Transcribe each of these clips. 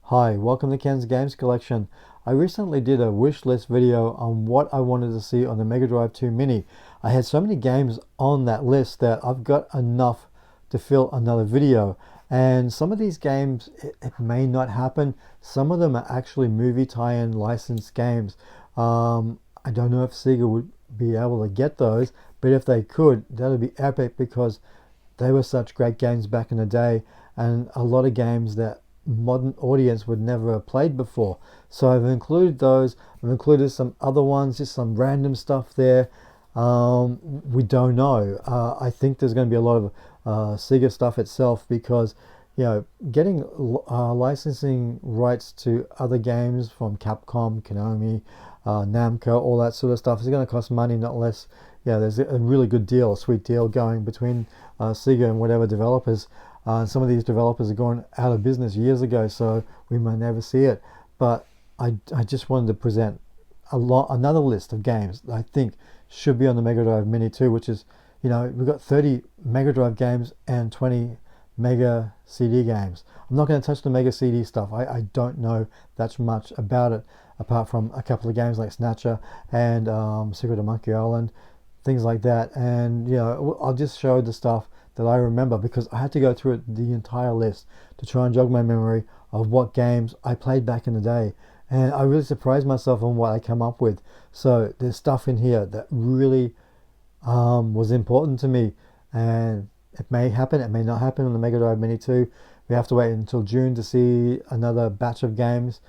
Hi, welcome to Ken's Games Collection. I recently did a wish list video on what I wanted to see on the Mega Drive 2 Mini. I had so many games on that list that I've got enough to fill another video. And some of these games, it may not happen. Some of them are actually movie tie-in licensed games. I don't know if Sega would be able to get those, but if they could, that would be epic because they were such great games back in the day, and a lot of games that modern audience would never have played before. So I've included those. I've included some other ones, just some random stuff there. We don't know. I think there's going to be a lot of Sega stuff itself because, getting licensing rights to other games from Capcom, Konami, Namco, all that sort of stuff is going to cost money, not less. Yeah, there's a really good deal, a sweet deal going between Sega and whatever developers. Some of these developers are going out of business years ago, so we may never see it. But I just wanted to present another list of games that I think should be on the Mega Drive Mini 2, which is, we've got 30 Mega Drive games and 20 Mega CD games. I'm not going to touch the Mega CD stuff. I don't know that much about it, apart from a couple of games like Snatcher and Secret of Monkey Island, things like that. And, I'll just show the stuff that I remember because I had to go through the entire list to try and jog my memory of what games I played back in the day. And I really surprised myself on what I come up with. So there's stuff in here that really was important to me. And it may happen, it may not happen on the Mega Drive Mini 2. We have to wait until June to see another batch of games.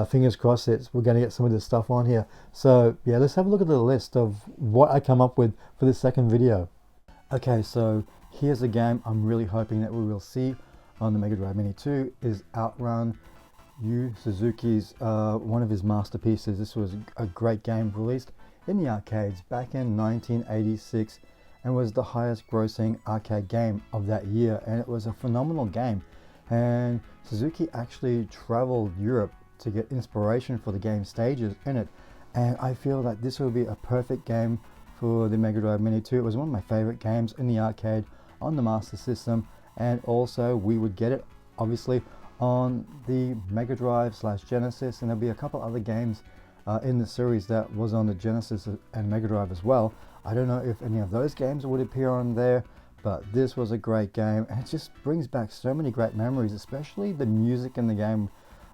Fingers crossed we're going to get some of this stuff on here. So yeah, let's have a look at the list of what I come up with for this second video. Okay, so here's a game I'm really hoping that we will see on the Mega Drive Mini 2 is Outrun You, Suzuki's one of his masterpieces. This was a great game released in the arcades back in 1986 and was the highest grossing arcade game of that year, and it was a phenomenal game. And Suzuki actually traveled Europe to get inspiration for the game stages in it, and I feel that this will be a perfect game for the Mega Drive Mini 2. It was one of my favorite games in the arcade on the Master System, and also we would get it obviously on the Mega Drive / Genesis, and there'll be a couple other games in the series that was on the Genesis and Mega Drive as well. I don't know if any of those games would appear on there, but this was a great game, and it just brings back so many great memories, especially the music in the game.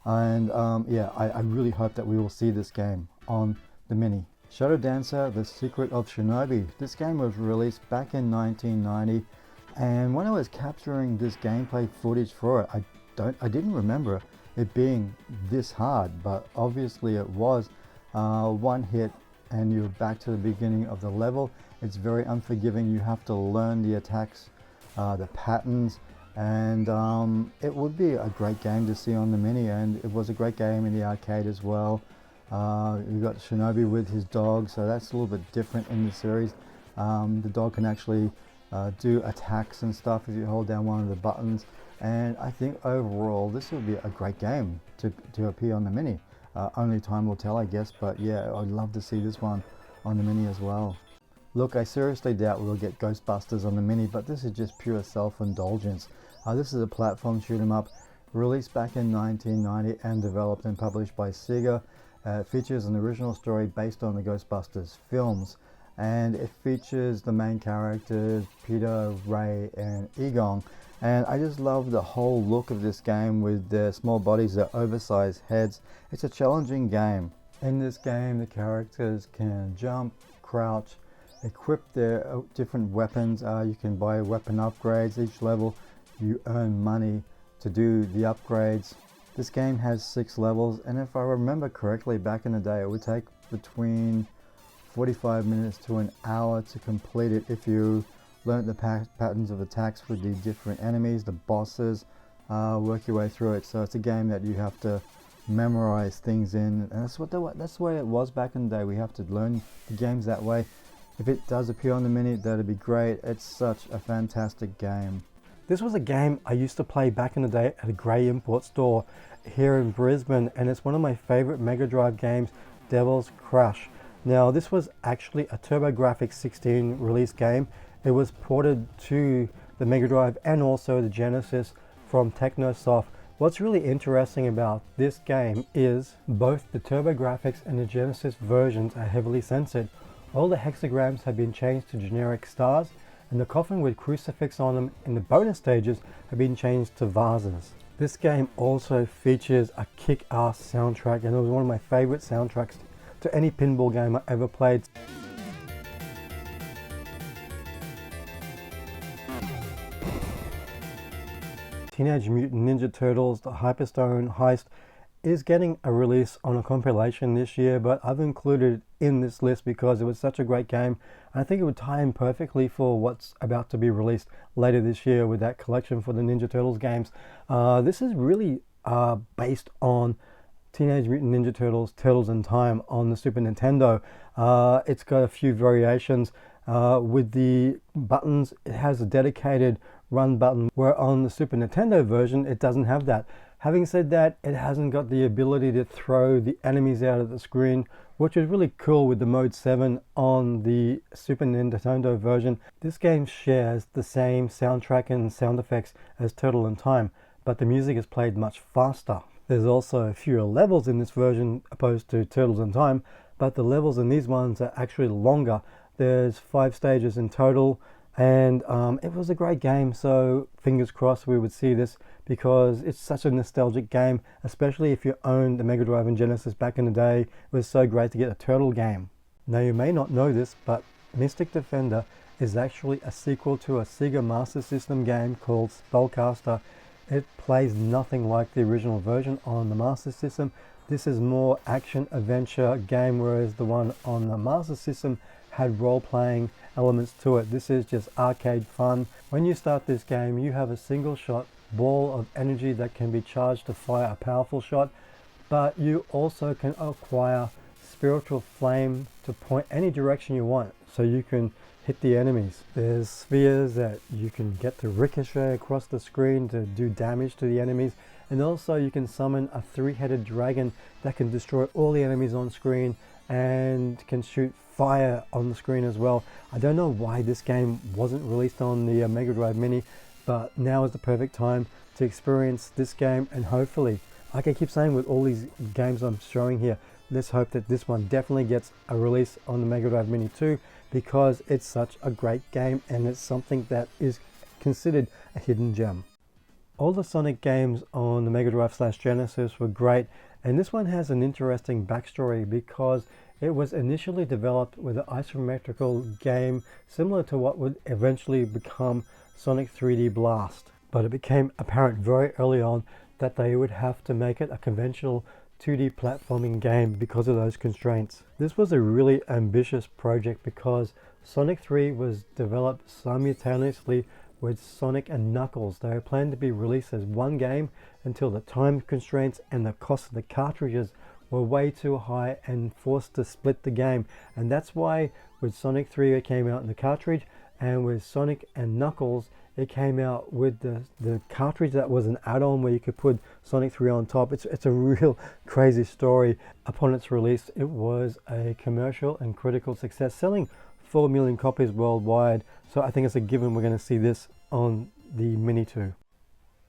And yeah, I really hope that we will see this game on the Mini. Shadow Dancer: The Secret of Shinobi. This game was released back in 1990, and when I was capturing this gameplay footage for it, I didn't remember it being this hard, but obviously it was. One hit and you're back to the beginning of the level. It's very unforgiving. You have to learn the attacks, the patterns, and it would be a great game to see on the Mini, and it was a great game in the arcade as well. You got Shinobi with his dog, so that's a little bit different in the series. The dog can actually do attacks and stuff if you hold down one of the buttons, and I think overall this would be a great game to appear on the Mini. Only time will tell, I guess, but yeah, I'd love to see this one on the Mini as well. Look, I seriously doubt we'll get Ghostbusters on the Mini, but this is just pure self-indulgence. This is a platform shoot 'em up released back in 1990 and developed and published by Sega. It features an original story based on the Ghostbusters films, and it features the main characters Peter, Ray, and Egon. And I just love the whole look of this game with their small bodies, their oversized heads. It's a challenging game. In this game, the characters can jump, crouch, equip their different weapons. You can buy weapon upgrades. Each level you earn money to do the upgrades. This game has 6 levels, and if I remember correctly, back in the day it would take between 45 minutes to an hour to complete it if you learned the patterns of attacks for the different enemies, the bosses, work your way through it. So it's a game that you have to memorize things in, and that's the way it was back in the day. We have to learn the games that way. If it does appear on the Mini, that'd be great. It's such a fantastic game. This was a game I used to play back in the day at a grey import store here in Brisbane, and it's one of my favorite Mega Drive games, Devil's Crush. Now this was actually a TurboGrafx 16 release game. It was ported to the Mega Drive and also the Genesis from Technosoft What's really interesting about this game is both the TurboGrafx and the Genesis versions are heavily censored. All the hexagrams have been changed to generic stars, and the coffin with crucifix on them in the bonus stages have been changed to vases. This game also features a kick-ass soundtrack, and it was one of my favorite soundtracks to any pinball game I ever played. Teenage Mutant Ninja Turtles, the Hyperstone Heist, is getting a release on a compilation this year, but I've included it in this list because it was such a great game. And I think it would tie in perfectly for what's about to be released later this year with that collection for the Ninja Turtles games. This is really based on Teenage Mutant Ninja Turtles, Turtles in Time on the Super Nintendo. It's got a few variations. With the buttons, it has a dedicated run button, where on the Super Nintendo version it doesn't have that. Having said that, it hasn't got the ability to throw the enemies out of the screen, which is really cool with the Mode 7 on the Super Nintendo version. This game shares the same soundtrack and sound effects as Turtle in Time, but the music is played much faster. There's also fewer levels in this version opposed to Turtles in Time, but the levels in these ones are actually longer. There's 5 stages in total, and it was a great game, so fingers crossed we would see this, because it's such a nostalgic game, especially if you owned the MegaDrive and Genesis back in the day. It was so great to get a Turtle game. Now, you may not know this, but Mystic Defender is actually a sequel to a Sega Master System game called Spellcaster. It plays nothing like the original version on the Master System. This is more action-adventure game, whereas the one on the Master System had role-playing elements to it. This is just arcade fun. When you start this game, you have a single shot ball of energy that can be charged to fire a powerful shot, but you also can acquire spiritual flame to point any direction you want, so you can hit the enemies. There's spheres that you can get to ricochet across the screen to do damage to the enemies, and also you can summon a 3-headed dragon that can destroy all the enemies on screen and can shoot fire on the screen as well. I don't know why this game wasn't released on the Mega Drive Mini, but now is the perfect time to experience this game, and hopefully, like I keep saying with all these games I'm showing here, let's hope that this one definitely gets a release on the Mega Drive Mini 2, because it's such a great game and it's something that is considered a hidden gem. All the Sonic games on the Mega Drive / Genesis were great, and this one has an interesting backstory because it was initially developed with an isometrical game similar to what would eventually become Sonic 3D Blast. But it became apparent very early on that they would have to make it a conventional 2D platforming game because of those constraints. This was a really ambitious project because Sonic 3 was developed simultaneously with Sonic and Knuckles. They were planned to be released as one game until the time constraints and the cost of the cartridges were way too high and forced to split the game. And that's why with Sonic 3 it came out in the cartridge, and with Sonic and Knuckles it came out with the cartridge that was an add-on where you could put Sonic 3 on top. It's a real crazy story. Upon its release, it was a commercial and critical success, selling 4 million copies worldwide. So I think it's a given we're going to see this on the Mini 2.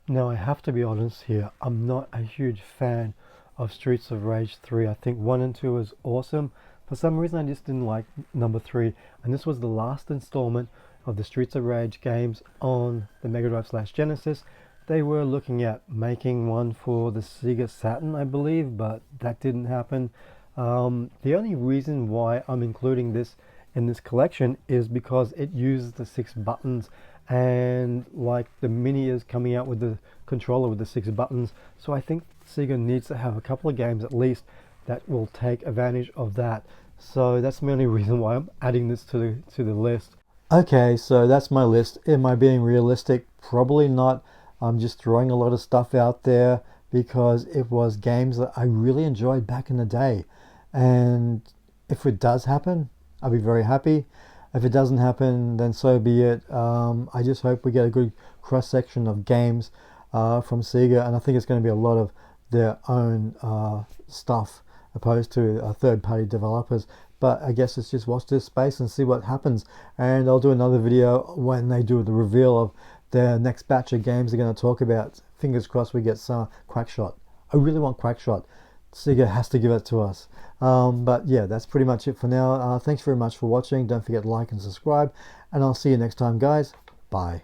Now, I have to be honest here, I'm not a huge fan of Streets of Rage 3. I think 1 and 2 is awesome. For some reason, I just didn't like number 3. And this was the last installment of the Streets of Rage games on the Mega Drive / Genesis. They were looking at making one for the Sega Saturn, I believe, but that didn't happen. The only reason why I'm including this in this collection is because it uses the 6 buttons, and like the Mini is coming out with the controller with the 6 buttons, so I think Sega needs to have a couple of games at least that will take advantage of that. So that's the only reason why I'm adding this to the list. Okay, so that's my list. Am I being realistic? Probably not. I'm just throwing a lot of stuff out there because it was games that I really enjoyed back in the day. And if it does happen, I'll be very happy. If it doesn't happen, then so be it. I just hope we get a good cross-section of games from Sega, and I think it's going to be a lot of their own stuff opposed to third-party developers. But I guess let's just watch this space and see what happens, and I'll do another video when they do the reveal of the next batch of games they're going to talk about. Fingers crossed we get some Quackshot. I really want Quackshot. Sega has to give it to us. But yeah, that's pretty much it for now. Thanks very much for watching. Don't forget to like and subscribe, and I'll see you next time, guys. Bye.